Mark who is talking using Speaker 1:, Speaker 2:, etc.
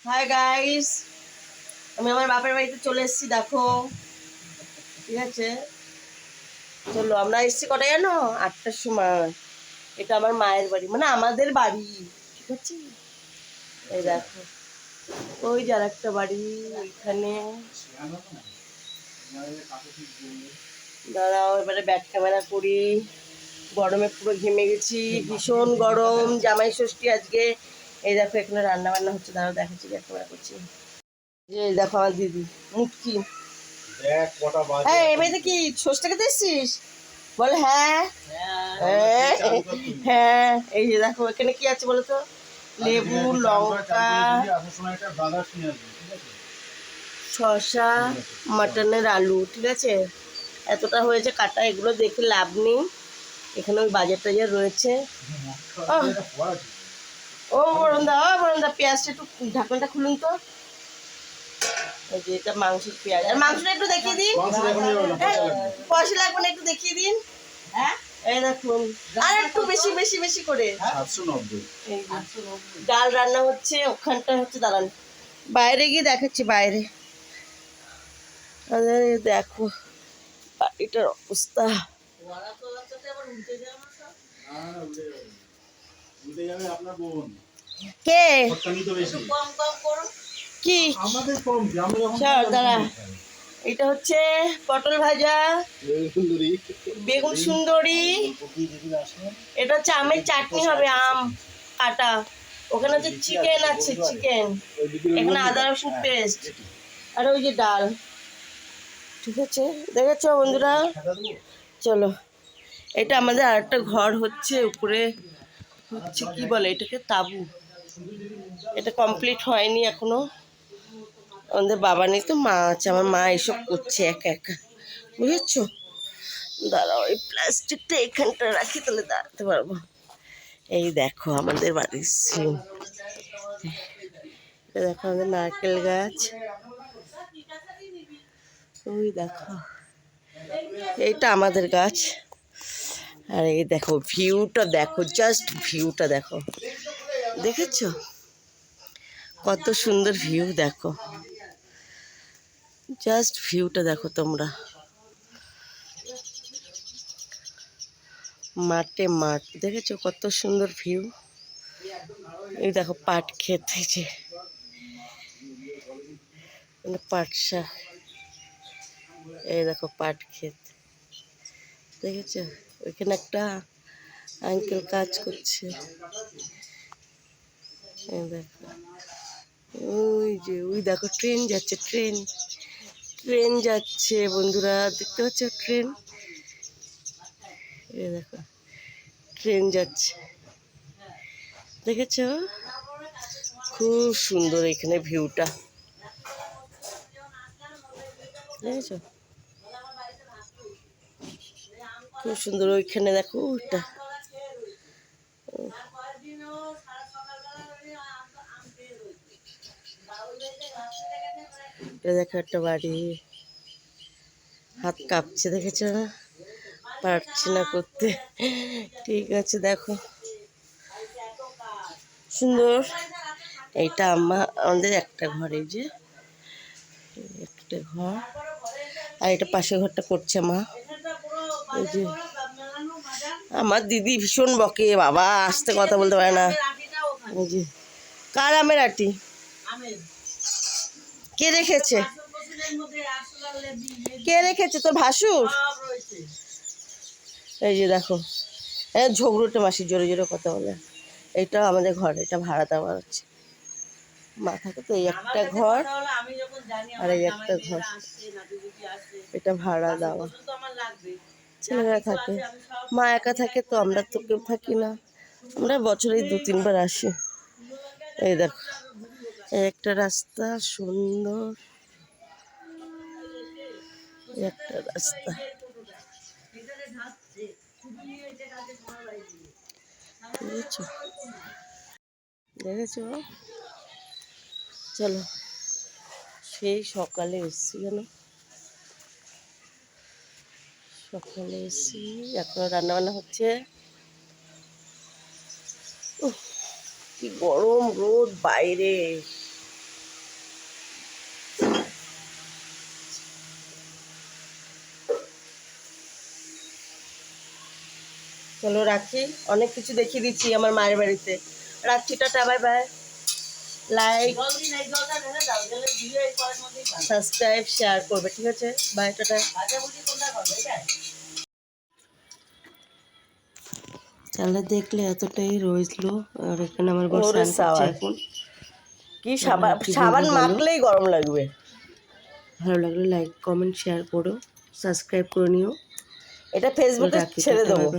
Speaker 1: Hi guys, আমি আমার বাপের বাড়িতে চলে এসেছি। দেখো, ঠিক আছে, চলো। আমরা এসেছি কটায় জানো? 8টার সময়। এটা আমার মায়ের বাড়ি, মানে আমাদের বাড়ি, ঠিক আছে। এই দেখো, ওই যার একটা বাড়ি ওইখানে। দাঁড়াও, এবারে ব্যাক ক্যামেরা করি। গরমে পুরো ঘেমে গেছি, ভীষণ গরম। জামাই ষষ্ঠী আজকে। এই দেখো, এখানে রান্না বান্না হচ্ছে। দাঁড়াও দেখাচ্ছি, ব্যাক ক্যামেরা করছি। এই দেখো আমার দিদি মুটকি। হ্যাঁ, এবারে কি ষষ্ঠী খেতে এসছিস? বলে হ্যাঁ। হ্যাঁ হ্যাঁ, এই যে দেখো এখানে কি আছে বলো তো? লেবু, লঙ্কা, শসা, মাটনের আলু, ঠিক আছে। এতটা হয়েছে কাটা, এগুলো দেখে লাভ নেই। এখানে ওই বাজার টাজার রয়েছে। ও বরুণদা, পেঁয়াজটা একটু ঢাকনাটা খুলুন তো। এই যে এটা মাংসের পেঁয়াজ, আর মাংসটা একটু দেখিয়ে দিন। পয়সা লাগবে না, একটু দেখিয়ে দিন। হ্যাঁ, এই দেখুন, আর একটু বেশি বেশি বেশি করে। 790। ডাল রান্না হচ্ছে, ওখানটা হচ্ছে। দাঁড়ান, বাইরে গিয়ে দেখাচ্ছি। বাইরে দেখো বাড়িটার অবস্থা। কে কি দাঁড়া, এটা হচ্ছে পটল ভাজা, বেগুন সুন্দরী, এটা হচ্ছে আমের চাটনি হবে, আম কাটা। ওখানে হচ্ছে চিকেন আছে, চিকেন। এখানে আদা রসুন পেস্ট, আর ওই যে ডাল, ঠিক আছে। দেখেছো বন্ধুরা? চলো, এটা আমাদের আরেকটা ঘর হচ্ছে উপরে, হচ্ছে কি বলে এটাকে, তাবু। এটা কমপ্লিট হয়নি এখনো। আমাদের বাবা নেই তো, মা আছে। আমার মা এসব করছে একা একা, বুঝেছো। দাঁড়াও, এই প্লাস্টিকটা এখানটা রাখি, তাহলে দাঁড়াতে পারবো। এই দেখো আমাদের বাড়ির সিন। দেখো আমাদের নারকেল গাছ, ওই দেখো এইটা আমাদের গাছ। আর এই দেখো ভিউটা, দেখো জাস্ট ভিউটা দেখো, দেখেছো কত সুন্দর ভিউ? দেখো জাস্ট ভিউটা দেখো তোমরা। মাঠে মাঠ, দেখেছো কত সুন্দর ভিউ? এই দেখো পাট ক্ষেত, যে পাট শাক। এই দেখো পাট ক্ষেত, দেখেছো? ওইখানে একটা আঙ্কেল কাজ করছে। এই দেখো, ওই যে ওই দেখো ট্রেন যাচ্ছে, ট্রেন ট্রেন যাচ্ছে বন্ধুরা, দেখতে পাচ্ছ ট্রেন? এই দেখো ট্রেন যাচ্ছে, দেখেছো? খুব সুন্দর এখানে ভিউটা, দেখেছো? খুব সুন্দর। ওইখানে দেখো ওইটা, দেখো একটা বাড়ি। হাত কাঁপছে, দেখেছো না? পারছি না করতে, ঠিক আছে। দেখো সুন্দর। এইটা আমাদের একটা ঘর, এই যে একটা ঘর। আর এটা পাশের ঘরটা করছে মা। এই যে আমার দিদি ভীষণ বকে, বাবা আস্তে কথা বলতে পারে না। এই যে কার আমের আটি? কে রেখেছে? কে রেখেছে? তোর ভাসুর? এই যে দেখো, ঝগড়ুটে মাসি জোরে জোরে কথা বলে। এইটা আমাদের ঘর, এটা ভাড়া দেওয়া হচ্ছে। মা থাকে তো, এই একটা ঘর আর এই একটা ঘর, এটা ভাড়া দেওয়া। ছেলেরা থাকে, মা একা থাকে তো, আমরা তো কেউ থাকি না। আমরা বছরে 2-3 বার আসি। এই দেখো একটা রাস্তা, সুন্দর একটা রাস্তা, বুঝেছো? দেখেছো? চলো, সেই সকালে এসছি, যেন সকালে এসছি, এখন রান্নাবান্না হচ্ছে। কি গরম রোদ বাইরে, চলো রাখি, অনেক কিছু দেখিয়ে দিচ্ছি আমার মায়ের বাড়িতে। রাখছি, tata, bye bye. Like subscribe share করবে, ঠিক আছে? Bye, tata. চালে দেখলে এতটাই রইল, আর এখানে আমার বর স্নান করছে এখন। কি সাবান মাখলেই গরম লাগবে। ভালো লাগলে লাইক কমেন্ট শেয়ার করো, সাবস্ক্রাইব করে নিও। এটা ফেসবুকে ছেড়ে দেবো।